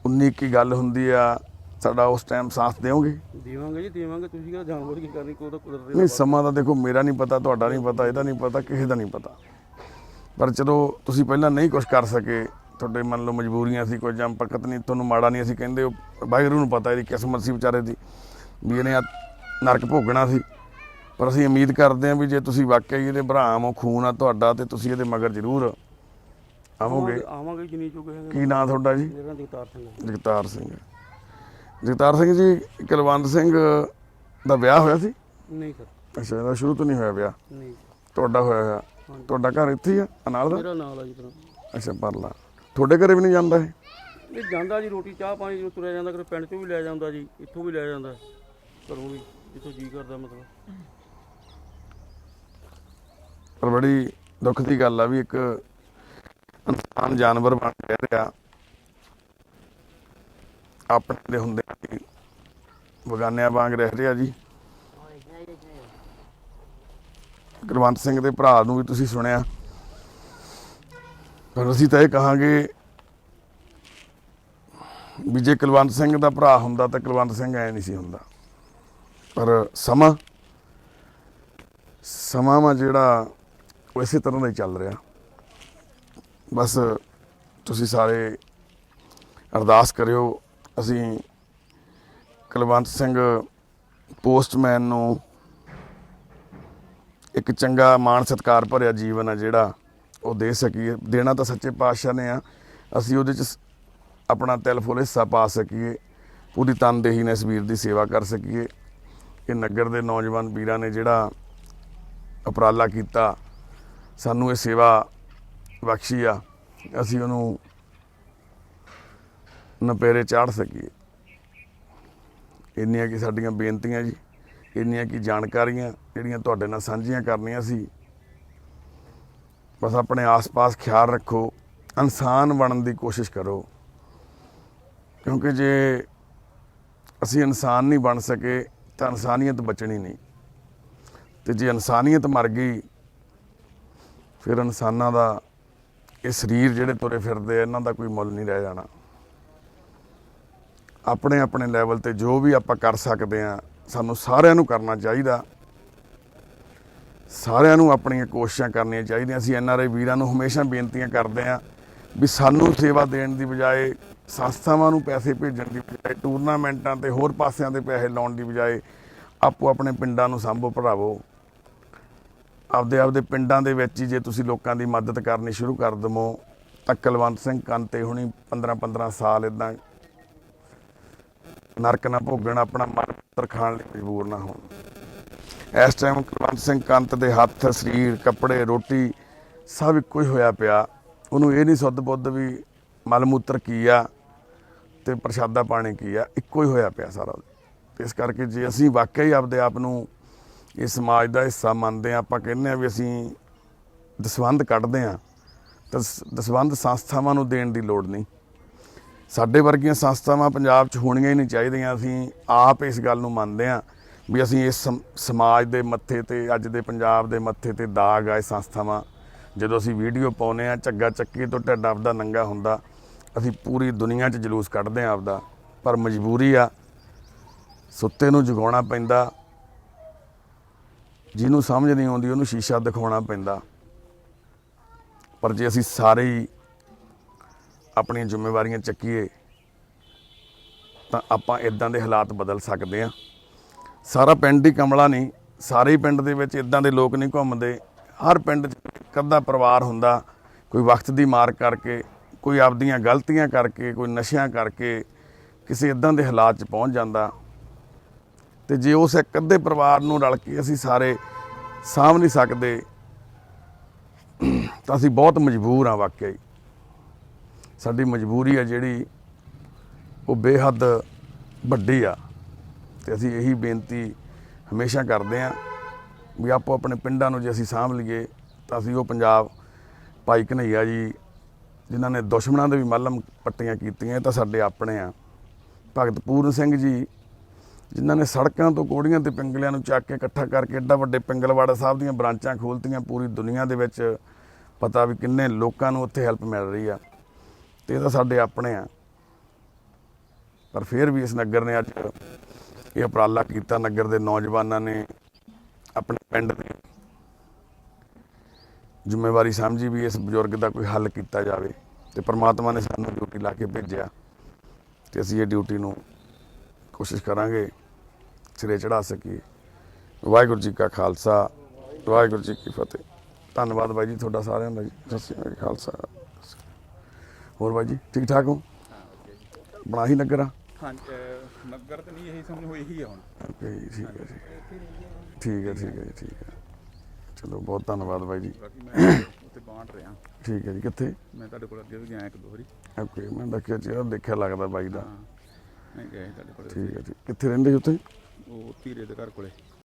19 ਕੀ ਗੱਲ ਹੁੰਦੀ ਆ, ਸਾਡਾ ਉਸ ਟਾਈਮ ਸਾਥ ਦਿਓਗੇ? ਦੇਵਾਂਗੇ ਜੀ, ਦੇਵਾਂਗੇ। ਤੁਸੀਂ ਕਿਹੜਾ ਜਾਨਵਰ ਕੀ ਕਰਨੀ, ਕੋਈ ਤਾਂ ਕੁਦਰਤ ਨਹੀਂ, ਸਮਾਂ ਤਾਂ ਦੇਖੋ ਮੇਰਾ ਨਹੀਂ ਪਤਾ, ਤੁਹਾਡਾ ਨਹੀਂ ਪਤਾ, ਇਹਦਾ ਨਹੀਂ ਪਤਾ, ਕਿਸੇ ਦਾ ਨਹੀਂ ਪਤਾ। ਪਰ ਚਲੋ ਤੁਸੀਂ ਪਹਿਲਾਂ ਨਹੀਂ ਕੁਝ ਕਰ ਸਕੇ, ਤੁਹਾਡੇ ਮੰਨ ਲਓ ਮਜਬੂਰੀਆਂ ਸੀ, ਕੋਈ ਜੰਮ ਪਕਤ ਨਹੀਂ, ਤੁਹਾਨੂੰ ਮਾੜਾ ਨਹੀਂ ਅਸੀਂ ਕਹਿੰਦੇ। ਉਹ ਵਾਹਿਗੁਰੂ ਨੂੰ ਪਤਾ ਇਹਦੀ ਕਿਸਮਤ ਸੀ ਵਿਚਾਰੇ ਦੀ, ਵੀ ਇਹਨੇ ਨਰਕ ਭੋਗਣਾ ਸੀ। ਪਰ ਅਸੀਂ ਉਮੀਦ ਕਰਦੇ ਹਾਂ ਵੀ ਜੇ ਤੁਸੀਂ ਵਾਕਈ ਇਹਦੇ ਭਰਾ ਹੋ, ਖੂਨ ਆ ਤੁਹਾਡਾ, ਤੇ ਤੁਸੀਂ ਇਹਦੇ ਮਗਰ ਜ਼ਰੂਰ ਆਵੋਗੇ। ਆਵਾਂਗੇ ਜਿੰਨੀ ਚੁੱਕੇ ਹੈਗੇ। ਕੀ ਨਾਂ ਤੁਹਾਡਾ ਜੀ? ਮੇਰਾ ਜਗਤਾਰ ਸਿੰਘ ਹੈ। ਜਗਤਾਰ ਸਿੰਘ। ਜਗਤਾਰ ਸਿੰਘ ਜੀ, ਕੁਲਵੰਤ ਸਿੰਘ ਦਾ ਵਿਆਹ ਹੋਇਆ ਸੀ? ਨਹੀਂ ਸਰ, ਅੱਛਾ, ਇਹਦਾ ਸ਼ੁਰੂ ਤੋਂ ਨਹੀਂ ਹੋਇਆ ਵਿਆਹ? ਨਹੀਂ। ਤੁਹਾਡਾ ਹੋਇਆ ਹੋਇਆ? ਤੁਹਾਡਾ ਘਰ ਇੱਥੇ ਹੀ ਆ ਨਾਲ ਦਾ? ਮੇਰਾ ਨਾਲ ਆ ਜੀ ਤਰ੍ਹਾਂ। ਅੱਛਾ, ਪਰਲਾ। ਤੁਹਾਡੇ ਘਰੇ ਵੀ ਨਹੀਂ ਜਾਂਦਾ ਇਹ? ਇਹ ਜਾਂਦਾ ਜੀ, ਰੋਟੀ ਚਾਹ ਪਾਣੀ ਜਦੋਂ ਤੁਰਿਆ ਜਾਂਦਾ, ਕਦੇ ਪਿੰਡ 'ਚੋਂ ਵੀ ਲੈ ਜਾਂਦਾ ਜੀ, ਇੱਥੋਂ ਵੀ ਲੈ ਜਾਂਦਾ, ਘਰੋਂ ਵੀ, ਜਿੱਥੋਂ ਜੀ ਕਰਦਾ ਮਤਲਬ। ਪਰ ਬੜੀ ਦੁੱਖ ਦੀ ਗੱਲ ਆ ਵੀ ਇੱਕ ਇਨਸਾਨ ਜਾਨਵਰ ਬਣ ਕੇ ਰਿਹਾ, ਆਪਣੇ ਦੇ ਹੁੰਦੇ ਬਗਾਨਿਆਂ ਵਾਂਗ ਰਹਿ ਰਿਹਾ ਜੀ। ਕੁਲਵੰਤ ਸਿੰਘ ਦੇ ਭਰਾ ਨੂੰ ਵੀ ਤੁਸੀਂ ਸੁਣਿਆ, ਪਰ ਅਸੀਂ ਤਾਂ ਇਹ ਕਹਾਂਗੇ ਵੀ ਜੇ ਕੁਲਵੰਤ ਸਿੰਘ ਦਾ ਭਰਾ ਹੁੰਦਾ ਤਾਂ ਕੁਲਵੰਤ ਸਿੰਘ ਐ ਨਹੀਂ ਸੀ ਹੁੰਦਾ। ਪਰ ਸਮਾਂ ਵਾ ਜਿਹੜਾ ਉਹ ਇਸੇ ਤਰ੍ਹਾਂ ਦਾ ਹੀ ਚੱਲ ਰਿਹਾ। ਬਸ ਤੁਸੀਂ ਸਾਰੇ ਅਰਦਾਸ ਕਰਿਓ, ਅਸੀਂ ਕੁਲਵੰਤ ਸਿੰਘ ਪੋਸਟਮੈਨ ਨੂੰ ਇੱਕ ਚੰਗਾ ਮਾਣ ਸਤਿਕਾਰ ਭਰਿਆ ਜੀਵਨ ਆ ਜਿਹੜਾ ਉਹ ਦੇ ਸਕੀਏ। ਦੇਣਾ ਤਾਂ ਸੱਚੇ ਪਾਤਸ਼ਾਹ ਨੇ ਆ, ਅਸੀਂ ਉਹਦੇ 'ਚ ਆਪਣਾ ਤਿਲ ਫੁੱਲ ਹਿੱਸਾ ਪਾ ਸਕੀਏ, ਪੂਰੀ ਤਨਦੇਹੀ ਨਾਲ ਇਸ ਵੀਰ ਦੀ ਸੇਵਾ ਕਰ ਸਕੀਏ। ਇਹ ਨਗਰ ਦੇ ਨੌਜਵਾਨ ਵੀਰਾਂ ਨੇ ਜਿਹੜਾ ਉਪਰਾਲਾ ਕੀਤਾ, ਸਾਨੂੰ ਇਹ ਸੇਵਾ ਬਖਸ਼ੀ ਆ, ਅਸੀਂ ਉਹਨੂੰ ਨਪੇਰੇ ਚਾੜ ਸਕੀਏ। ਇੰਨੀਆਂ ਕੀ ਸਾਡੀਆਂ ਬੇਨਤੀਆਂ ਜੀ, ਇੰਨੀਆਂ ਕੀ ਜਾਣਕਾਰੀਆਂ ਜਿਹੜੀਆਂ ਤੁਹਾਡੇ ਨਾਲ ਸਾਂਝੀਆਂ ਕਰਨੀਆਂ ਸੀ। ਬਸ ਆਪਣੇ ਆਸ-ਪਾਸ ਖਿਆਲ ਰੱਖੋ, ਇਨਸਾਨ ਬਣਨ ਦੀ ਕੋਸ਼ਿਸ਼ ਕਰੋ, ਕਿਉਂਕਿ ਜੇ ਅਸੀਂ ਇਨਸਾਨ ਨਹੀਂ ਬਣ ਸਕੇ ਤਾਂ ਇਨਸਾਨੀਅਤ ਬਚਣੀ ਨਹੀਂ, ਤੇ ਜੇ ਇਨਸਾਨੀਅਤ ਮਰ ਗਈ ਫਿਰ ਇਨਸਾਨਾਂ ਦਾ ਇਹ ਸਰੀਰ ਜਿਹੜੇ ਤੁਰੇ ਫਿਰਦੇ ਇਹਨਾਂ ਦਾ ਕੋਈ ਮੁੱਲ ਨਹੀਂ ਰਹਿ ਜਾਣਾ। ਆਪਣੇ ਆਪਣੇ ਲੈਵਲ ਤੇ ਜੋ ਵੀ ਆਪਾਂ ਕਰ ਸਕਦੇ ਆ, ਸਾਨੂੰ ਸਾਰਿਆਂ ਨੂੰ ਕਰਨਾ ਚਾਹੀਦਾ, ਸਾਰਿਆਂ ਨੂੰ ਆਪਣੀਆਂ ਕੋਸ਼ਿਸ਼ਾਂ ਕਰਨੀਆਂ ਚਾਹੀਦੀਆਂ। ਅਸੀਂ NRI ਵੀਰਾਂ ਨੂੰ ਹਮੇਸ਼ਾ ਬੇਨਤੀਆਂ ਕਰਦੇ ਆ ਵੀ ਸਾਨੂੰ ਸੇਵਾ ਦੇਣ ਦੀ ਬਜਾਏ, ਸੰਸਥਾਵਾਂ ਨੂੰ ਪੈਸੇ ਭੇਜਣ ਦੀ ਬਜਾਏ, ਟੂਰਨਾਮੈਂਟਾਂ ਤੇ ਹੋਰ ਪਾਸਿਆਂ ਤੇ ਪੈਸੇ ਲਾਉਣ ਦੀ ਬਜਾਏ ਆਪੋ ਆਪਣੇ ਪਿੰਡਾਂ ਨੂੰ ਸਾਂਭੋ ਭਰਾਵੋ। ਆਪਦੇ ਪਿੰਡਾਂ ਦੇ ਵਿੱਚ ਹੀ ਜੇ ਤੁਸੀਂ ਲੋਕਾਂ ਦੀ ਮਦਦ ਕਰਨੀ ਸ਼ੁਰੂ ਕਰ ਦਵੋ ਤਾਂ ਕੁਲਵੰਤ ਸਿੰਘ ਕੰਤੇ ਹੁਣੀ 15 ਸਾਲ ਇਦਾਂ ਨਰਕ ਨਾ ਭੋਗਣ, ਆਪਣਾ ਮਨ ਪੁੱਤਰ ਖਾਣ ਲਈ ਮਜਬੂਰ ਨਾ ਹੋਣ। ਇਸ ਟਾਈਮ ਕੁਲਵੰਤ ਸਿੰਘ ਕੰਤ ਦੇ ਹੱਥ, ਸਰੀਰ, ਕੱਪੜੇ, ਰੋਟੀ ਸਭ ਇੱਕੋ ਹੀ ਹੋਇਆ ਪਿਆ। ਉਹਨੂੰ ਇਹ ਨਹੀਂ ਸੁੱਧ ਬੁੱਧ ਵੀ ਮਲ ਮੂਤਰ ਕੀ ਆ ਤੇ ਪ੍ਰਸ਼ਾਦਾ ਪਾਣੀ ਕੀ ਆ, ਇੱਕੋ ਹੀ ਹੋਇਆ ਪਿਆ ਸਾਰਾ। ਇਸ ਕਰਕੇ ਜੇ ਅਸੀਂ ਵਾਕਿਆ ਹੀ ਆਪਦੇ ਆਪ ਨੂੰ ਇਹ ਸਮਾਜ ਦਾ ਹਿੱਸਾ ਮੰਨਦੇ ਹਾਂ, ਆਪਾਂ ਕਹਿੰਦੇ ਹਾਂ ਵੀ ਅਸੀਂ ਦਸਵੰਧ ਕੱਢਦੇ ਹਾਂ, ਤਾਂ ਦਸਵੰਧ ਸੰਸਥਾਵਾਂ ਨੂੰ ਦੇਣ ਦੀ ਲੋੜ ਨਹੀਂ। ਸਾਡੇ ਵਰਗੀਆਂ ਸੰਸਥਾਵਾਂ ਪੰਜਾਬ 'ਚ ਹੋਣੀਆਂ ਹੀ ਨਹੀਂ ਚਾਹੀਦੀਆਂ। ਅਸੀਂ ਆਪ ਇਸ ਗੱਲ ਨੂੰ ਮੰਨਦੇ ਹਾਂ ਵੀ ਅਸੀਂ ਇਸ ਸਮਾਜ ਦੇ ਮੱਥੇ ਤੇ, ਅੱਜ ਦੇ ਪੰਜਾਬ ਦੇ ਮੱਥੇ ਤੇ ਦਾਗ ਆ ਇਹ ਸੰਸਥਾਵਾਂ। ਜਦੋਂ ਅਸੀਂ ਵੀਡੀਓ ਪਾਉਂਦੇ ਹਾਂ, ਝੱਗਾ ਚੱਕੀ ਤੋਂ ਢਿੱਡ ਆਪਦਾ ਨੰਗਾ ਹੁੰਦਾ, ਅਸੀਂ ਪੂਰੀ ਦੁਨੀਆ 'ਚ ਜਲੂਸ ਕੱਢਦੇ ਹਾਂ ਆਪਦਾ, ਪਰ ਮਜਬੂਰੀ ਆ, ਸੁੱਤੇ ਨੂੰ ਜਗਾਉਣਾ ਪੈਂਦਾ, ਜਿਹਨੂੰ ਸਮਝ ਨਹੀਂ ਆਉਂਦੀ ਉਹਨੂੰ ਸ਼ੀਸ਼ਾ ਦਿਖਾਉਣਾ ਪੈਂਦਾ। ਪਰ ਜੇ ਅਸੀਂ ਸਾਰੇ ਹੀ ਆਪਣੀਆਂ ਜ਼ਿੰਮੇਵਾਰੀਆਂ ਚੱਕੀਏ ਤਾਂ ਆਪਾਂ ਇਦਾਂ ਦੇ ਹਾਲਾਤ ਬਦਲ ਸਕਦੇ ਹਾਂ। ਸਾਰਾ ਪਿੰਡ ਹੀ ਕਮਲਾ ਨਹੀਂ, ਸਾਰੇ ਹੀ ਪਿੰਡ ਦੇ ਵਿੱਚ ਇਦਾਂ ਦੇ ਲੋਕ ਨਹੀਂ ਘੁੰਮਦੇ। ਹਰ ਪਿੰਡ 'ਚ ਇੱਕ ਅੱਧਾ ਪਰਿਵਾਰ ਹੁੰਦਾ, ਕੋਈ ਵਕਤ ਦੀ ਮਾਰ ਕਰਕੇ, ਕੋਈ ਆਪਦੀਆਂ ਗਲਤੀਆਂ ਕਰਕੇ, ਕੋਈ ਨਸ਼ਿਆਂ ਕਰਕੇ ਕਿਸੇ ਇਦਾਂ ਦੇ ਹਾਲਾਤ 'ਚ ਪਹੁੰਚ ਜਾਂਦਾ। ਤੇ ਜੇ ਉਸ ਇੱਕ ਅੱਧੇ ਪਰਿਵਾਰ ਨੂੰ ਰਲ ਕੇ ਅਸੀਂ ਸਾਰੇ ਸਾਂਭ ਨਹੀਂ ਸਕਦੇ ਤਾਂ ਅਸੀਂ ਬਹੁਤ ਮਜਬੂਰ ਹਾਂ। ਵਾਕਿਆ ਹੀ ਸਾਡੀ ਮਜਬੂਰੀ ਆ ਜਿਹੜੀ ਉਹ ਬੇਹੱਦ ਵੱਡੀ ਆ। ਤੇ ਅਸੀਂ ਇਹੀ ਬੇਨਤੀ ਹਮੇਸ਼ਾ ਕਰਦੇ ਹਾਂ ਵੀ ਆਪੋ ਆਪਣੇ ਪਿੰਡਾਂ ਨੂੰ ਜੇ ਅਸੀਂ ਸਾਂਭ ਲਈਏ ਤਾਂ ਅਸੀਂ ਉਹ ਪੰਜਾਬ ਭਾਈ ਘਨੱਈਆ ਜੀ ਜਿਨ੍ਹਾਂ ਨੇ ਦੁਸ਼ਮਣਾਂ ਦੇ ਵੀ ਮੱਲਮ ਪੱਟੀਆਂ ਕੀਤੀਆਂ, ਇਹ ਤਾਂ ਸਾਡੇ ਆਪਣੇ ਆ। ਭਗਤ ਪੂਰਨ ਸਿੰਘ ਜੀ ਜਿਨ੍ਹਾਂ ਨੇ ਸੜਕਾਂ ਤੋਂ ਕੋੜੀਆਂ ਤੇ ਪਿੰਗਲਿਆਂ ਨੂੰ ਚੱਕ ਕੇ ਇਕੱਠਾ ਕਰਕੇ ਐਡਾ ਵੱਡੇ ਪਿੰਗਲਵਾੜਾ ਸਾਹਿਬ ਦੀਆਂ ਬ੍ਰਾਂਚਾਂ ਖੋਲ੍ਹਤੀਆਂ। ਪੂਰੀ ਦੁਨੀਆ ਦੇ ਵਿੱਚ ਪਤਾ ਵੀ ਕਿੰਨੇ ਲੋਕਾਂ ਨੂੰ ਉੱਥੇ ਹੈਲਪ ਮਿਲ ਰਹੀ ਆ, ਤੇ ਇਹ ਤਾਂ ਸਾਡੇ ਆਪਣੇ ਆ। ਪਰ ਫਿਰ ਵੀ ਇਸ ਨਗਰ ਨੇ ਅੱਜ ਇਹ ਉਪਰਾਲਾ ਕੀਤਾ, ਨਗਰ ਦੇ ਨੌਜਵਾਨਾਂ ਨੇ ਆਪਣੇ ਪਿੰਡ ਦੀ ਜ਼ਿੰਮੇਵਾਰੀ ਸਮਝੀ ਵੀ ਇਸ ਬਜ਼ੁਰਗ ਦਾ ਕੋਈ ਹੱਲ ਕੀਤਾ ਜਾਵੇ, ਤੇ ਪ੍ਰਮਾਤਮਾ ਨੇ ਸਾਨੂੰ ਡਿਊਟੀ ਲਾ ਕੇ ਭੇਜਿਆ ਤੇ ਅਸੀਂ ਇਹ ਡਿਊਟੀ ਨੂੰ ਕੋਸ਼ਿਸ਼ ਕਰਾਂਗੇ ਸਿਰੇ ਚੜ੍ਹਾ ਸਕੀਏ। ਵਾਹਿਗੁਰੂ ਜੀ ਕਾ ਖਾਲਸਾ, ਵਾਹਿਗੁਰੂ ਜੀ ਕੀ ਫਤਿਹ। ਧੰਨਵਾਦ ਬਾਈ ਜੀ ਤੁਹਾਡਾ ਸਾਰਿਆਂ ਦਾ ਜੀ। ਸਤਿ ਸ਼੍ਰੀ ਅਕਾਲ ਖਾਲਸਾ। ਹੋਰ ਬਾਈ ਜੀ ਠੀਕ ਠਾਕ ਹੋ? ਬਣਾ ਹੀ ਨਗਰ ਆ? ਹਾਂਜੀ ਨਗਰ ਤਾਂ ਨਹੀਂ, ਇਹੀ ਸਮਝ ਹੋਈ ਹੀ ਆ ਹੁਣ। ਓਕੇ ਜੀ, ਠੀਕ ਹੈ ਜੀ, ਠੀਕ ਹੈ ਜੀ, ਠੀਕ ਹੈ। ਚਲੋ ਬਹੁਤ ਧੰਨਵਾਦ ਬਾਈ ਜੀ। ਬਾਕੀ ਮੈਂ ਉੱਥੇ ਬਾਂਟ ਰਿਹਾ। ਠੀਕ ਹੈ ਜੀ। ਕਿੱਥੇ? ਮੈਂ ਤੁਹਾਡੇ ਕੋਲ ਅੱਗੇ ਵੀ ਗਿਆ ਇੱਕ ਦੋ ਵਾਰੀ। ਓਕੇ, ਮੈਂ ਦੇਖਿਆ ਲੱਗਦਾ ਬਾਈ ਦਾ। ਮੈਂ ਗਿਆ ਸੀ ਤੁਹਾਡੇ ਕੋਲ। ਠੀਕ ਹੈ ਜੀ। ਕਿੱਥੇ ਰਹਿੰਦੇ ਜੀ ਉੱਥੇ? ਉਹ ਧੀਰੇ ਦੇ ਘਰ ਕੋਲੇ।